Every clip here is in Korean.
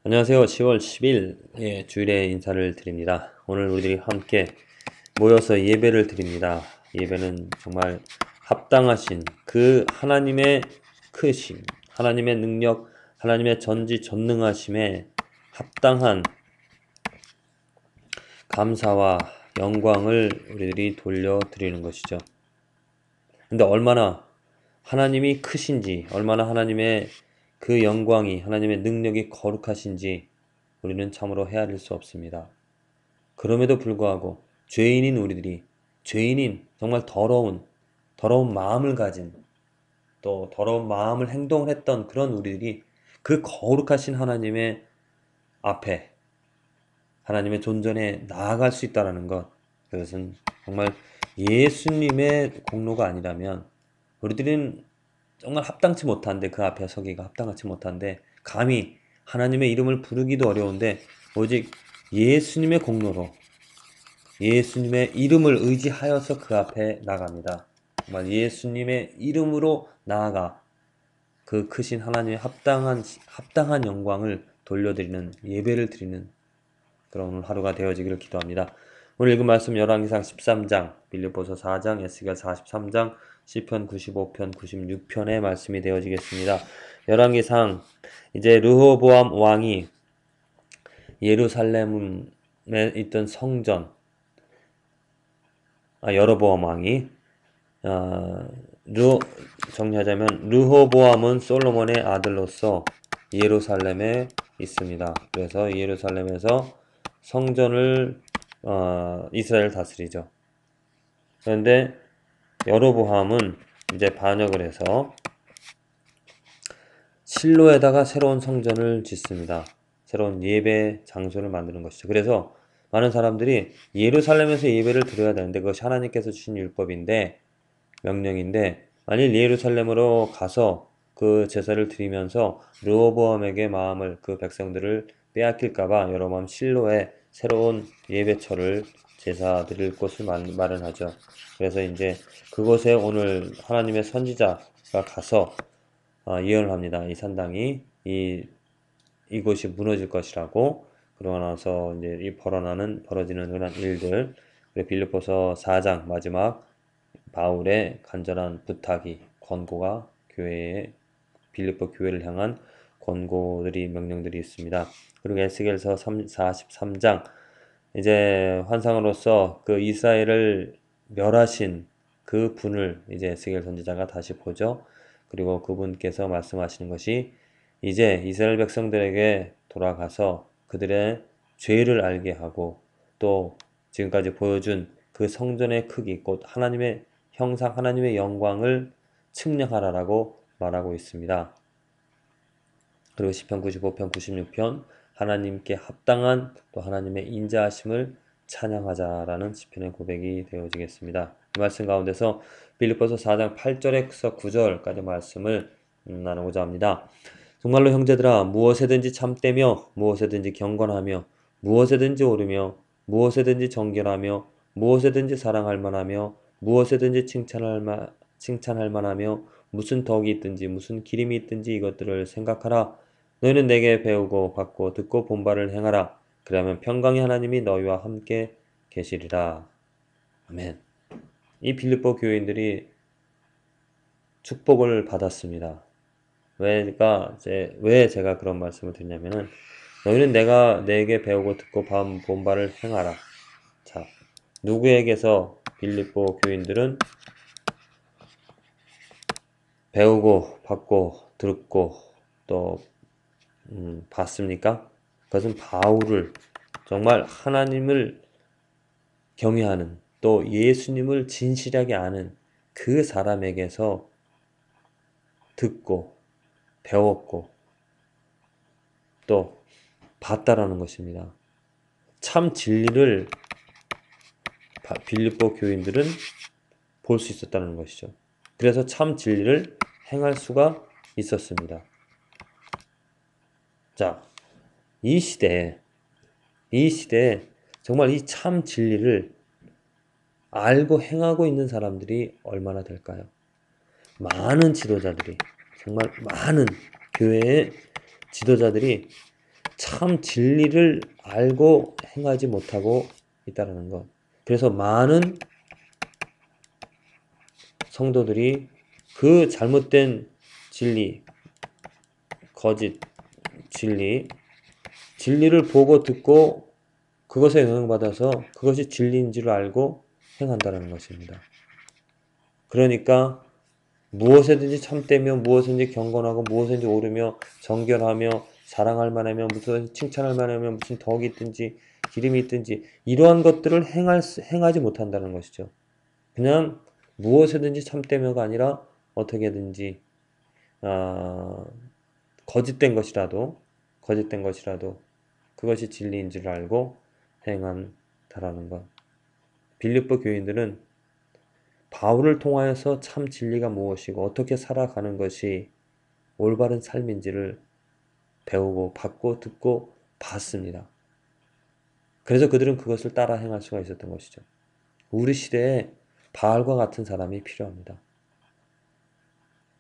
안녕하세요. 10월 10일 주일에 인사를 드립니다. 오늘 우리들이 함께 모여서 예배를 드립니다. 예배는 정말 합당하신 그 하나님의 크심, 하나님의 능력, 하나님의 전지전능하심에 합당한 감사와 영광을 우리들이 돌려드리는 것이죠. 근데 얼마나 하나님이 크신지, 얼마나 하나님의 그 영광이, 하나님의 능력이 거룩하신지 우리는 참으로 헤아릴 수 없습니다. 그럼에도 불구하고 죄인인 우리들이, 죄인인 정말 더러운 마음을 가진, 또 더러운 마음을 행동을 했던 그런 우리들이 그 거룩하신 하나님의 앞에, 하나님의 존전에 나아갈 수 있다는 것, 그것은 정말 예수님의 공로가 아니라면 우리들은 정말 합당치 못한데, 그 앞에 서기가 합당하지 못한데, 감히 하나님의 이름을 부르기도 어려운데 오직 예수님의 공로로, 예수님의 이름을 의지하여서 그 앞에 나갑니다. 정말 예수님의 이름으로 나아가 그 크신 하나님의 합당한 영광을 돌려드리는, 예배를 드리는 그런 오늘 하루가 되어지기를 기도합니다. 오늘 읽은 말씀 열왕기상 13장, 빌립보서 4장, 에스겔 43장, 시편 95편, 96편의 말씀이 되어지겠습니다. 열왕기상, 이제 르호보암 왕이 예루살렘에 있던 성전, 여로보암 왕이 정리하자면 르호보암은 솔로몬의 아들로서 예루살렘에 있습니다. 그래서 예루살렘에서 성전을 이스라엘 다스리죠. 그런데 여로보암은 이제 반역을 해서 실로에다가 새로운 성전을 짓습니다. 새로운 예배 장소를 만드는 것이죠. 그래서 많은 사람들이 예루살렘에서 예배를 드려야 되는데, 그것이 하나님께서 주신 율법인데, 명령인데, 만일 예루살렘으로 가서 그 제사를 드리면서 르호보암에게 마음을, 그 백성들을 빼앗길까봐 여로보암 실로에 새로운 예배처를, 제사 드릴 곳을 마련하죠. 그래서 이제 그곳에 오늘 하나님의 선지자가 가서 예언을 합니다. 이 산당이 이곳이 무너질 것이라고. 그러고 나서 이제 벌어지는 그런 일들, 그리고 빌립보서 4장 마지막 바울의 간절한 부탁이, 권고가 빌립보 교회를 향한 권고들이, 명령들이 있습니다. 그리고 에스겔서 43장, 이제 환상으로서 그 이스라엘을 멸하신 그 분을 이제 에스겔 선지자가 다시 보죠. 그리고 그분께서 말씀하시는 것이, 이제 이스라엘 백성들에게 돌아가서 그들의 죄를 알게 하고, 또 지금까지 보여준 그 성전의 크기, 곧 하나님의 형상, 하나님의 영광을 측량하라라고 말하고 있습니다. 그리고 시편 95편, 96편, 하나님께 합당한 또 하나님의 인자하심을 찬양하자라는 시편의 고백이 되어지겠습니다. 이 말씀 가운데서 빌립보서 4장 8절에서 9절까지 말씀을 나누고자 합니다. 정말로 형제들아, 무엇에든지 참되며 무엇에든지 경건하며 무엇에든지 오르며 무엇에든지 정결하며 무엇에든지 사랑할 만하며 무엇에든지 칭찬할 만하며 무슨 덕이 있든지 무슨 기림이 있든지 이것들을 생각하라. 너희는 내게 배우고 받고 듣고 본 바를 행하라. 그러면 평강의 하나님이 너희와 함께 계시리라. 아멘. 이 빌립보 교인들이 축복을 받았습니다. 왜 제가 그런 말씀을 드리냐면은, 너희는 내게 배우고 듣고 본 바를 행하라. 자, 누구에게서 빌립보 교인들은 배우고 받고 듣고 또 봤습니까? 그것은 바울을, 정말 하나님을 경외하는, 또 예수님을 진실하게 아는 그 사람에게서 듣고 배웠고 또 봤다라는 것입니다. 참 진리를 빌립보 교인들은 볼 수 있었다는 것이죠. 그래서 참 진리를 행할 수가 있었습니다. 자, 이 시대에 정말 이 참 진리를 알고 행하고 있는 사람들이 얼마나 될까요? 많은 지도자들이, 정말 많은 교회의 지도자들이 참 진리를 알고 행하지 못하고 있다는 것. 그래서 많은 성도들이 그 잘못된 진리, 거짓 진리를 보고 듣고 그것에 영향받아서 그것이 진리인 줄 알고 행한다는 것입니다. 그러니까 무엇에든지 참되며 무엇이든지 경건하고 무엇이든지 옳으며 정결하며 사랑할 만하며 무슨 칭찬할 만하며 무슨 덕이 있든지 기름이 있든지 이러한 것들을 행하지 못한다는 것이죠. 그냥 무엇이든지 참되며가 아니라 어떻게든지 아, 거짓된 것이라도 그것이 진리인 줄 알고 행한다라는 것. 빌립보 교인들은 바울을 통하여서 참 진리가 무엇이고 어떻게 살아가는 것이 올바른 삶인지를 배우고 받고 듣고 봤습니다. 그래서 그들은 그것을 따라 행할 수가 있었던 것이죠. 우리 시대에 바울과 같은 사람이 필요합니다.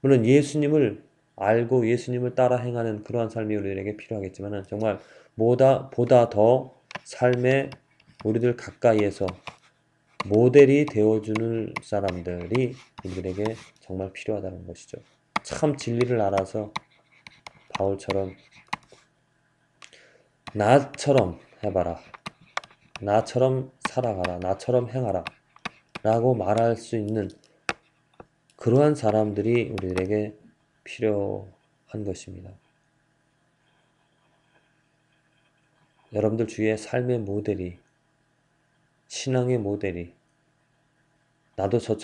물론 예수님을 알고 예수님을 따라 행하는 그러한 삶이 우리에게 필요하겠지만 정말 보다 더 삶에 우리들 가까이에서 모델이 되어주는 사람들이 우리들에게 정말 필요하다는 것이죠. 참 진리를 알아서 바울처럼 나처럼 해봐라. 나처럼 살아가라. 나처럼 행하라. 라고 말할 수 있는 그러한 사람들이 우리들에게 필요한 것입니다. 여러분들 주위에 삶의 모델이, 신앙의 모델이 나도 저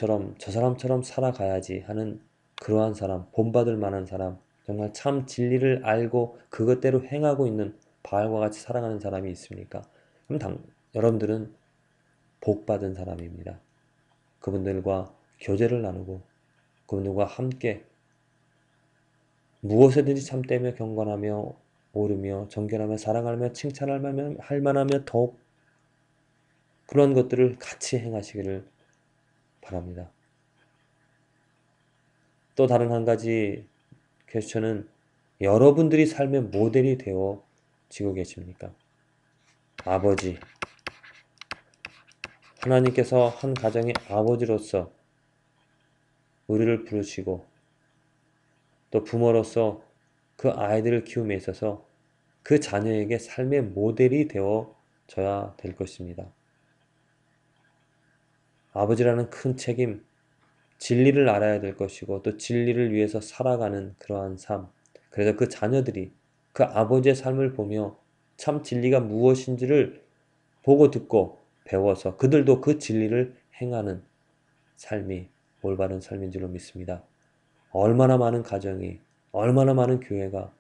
사람처럼 살아가야지 하는 그러한 사람, 본받을 만한 사람, 정말 참 진리를 알고 그것대로 행하고 있는 바알과 같이 살아가는 사람이 있습니까? 그럼 여러분들은 복받은 사람입니다. 그분들과 교제를 나누고 그분들과 함께 무엇에든지 참되며 경건하며 옳으며 정결하며 사랑하며 칭찬할 만하며 더욱 그런 것들을 같이 행하시기를 바랍니다. 또 다른 한 가지 퀘스천은 여러분들이 삶의 모델이 되어 지고 계십니까? 아버지, 하나님께서 한 가정의 아버지로서 우리를 부르시고 또 부모로서 그 아이들을 키움에 있어서 그 자녀에게 삶의 모델이 되어져야 될 것입니다. 아버지라는 큰 책임, 진리를 알아야 될 것이고 또 진리를 위해서 살아가는 그러한 삶. 그래서 그 자녀들이 그 아버지의 삶을 보며 참 진리가 무엇인지를 보고 듣고 배워서 그들도 그 진리를 행하는 삶이 올바른 삶인 줄로 믿습니다. 얼마나 많은 가정이, 얼마나 많은 교회가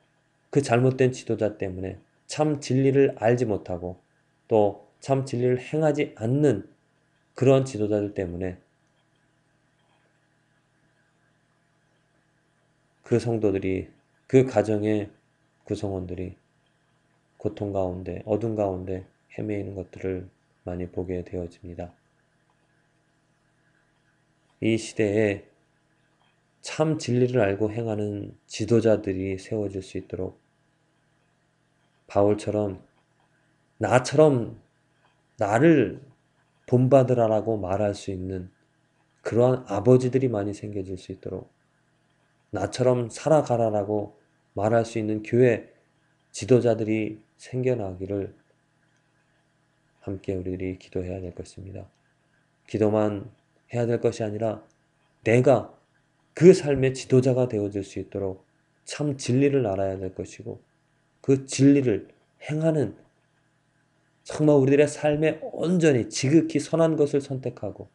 그 잘못된 지도자 때문에 참 진리를 알지 못하고 또 참 진리를 행하지 않는 그런 지도자들 때문에 그 성도들이, 그 가정의 구성원들이 고통 가운데, 어둠 가운데 헤매이는 것들을 많이 보게 되어집니다. 이 시대에 참 진리를 알고 행하는 지도자들이 세워질 수 있도록 바울처럼 나처럼 나를 본받으라라고 말할 수 있는 그러한 아버지들이 많이 생겨질 수 있도록 나처럼 살아가라라고 말할 수 있는 교회 지도자들이 생겨나기를 함께 우리들이 기도해야 될 것입니다. 기도만 해야 될 것이 아니라 내가 그 삶의 지도자가 되어줄 수 있도록 참 진리를 알아야 될 것이고 그 진리를 행하는 정말 우리들의 삶에 온전히 지극히 선한 것을 선택하고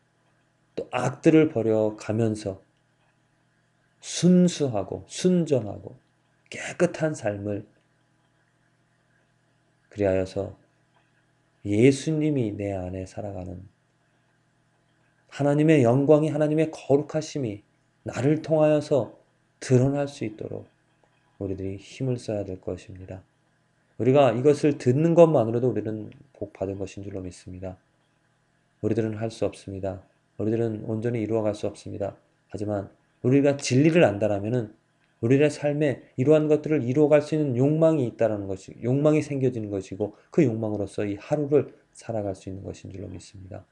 또 악들을 버려가면서 순수하고 순전하고 깨끗한 삶을 그리하여서 예수님이 내 안에 살아가는 하나님의 영광이 하나님의 거룩하심이 나를 통하여서 드러날 수 있도록 우리들이 힘을 써야 될 것입니다. 우리가 이것을 듣는 것만으로도 우리는 복 받은 것인 줄로 믿습니다. 우리들은 할 수 없습니다. 우리들은 온전히 이루어갈 수 없습니다. 하지만 우리가 진리를 안다라면은 우리의 삶에 이러한 것들을 이루어갈 수 있는 욕망이 있다라는 것이, 욕망이 생겨지는 것이고 그 욕망으로서 이 하루를 살아갈 수 있는 것인 줄로 믿습니다.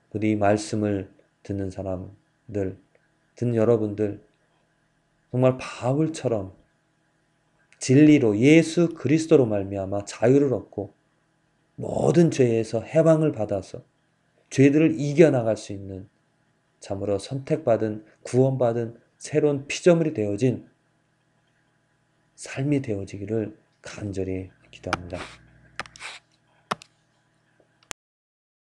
부디 이 말씀을 듣는 사람들, 듣는 여러분들 정말 바울처럼 진리로 예수 그리스도로 말미암아 자유를 얻고 모든 죄에서 해방을 받아서 죄들을 이겨나갈 수 있는 참으로 선택받은 구원받은 새로운 피조물이 되어진 삶이 되어지기를 간절히 기도합니다.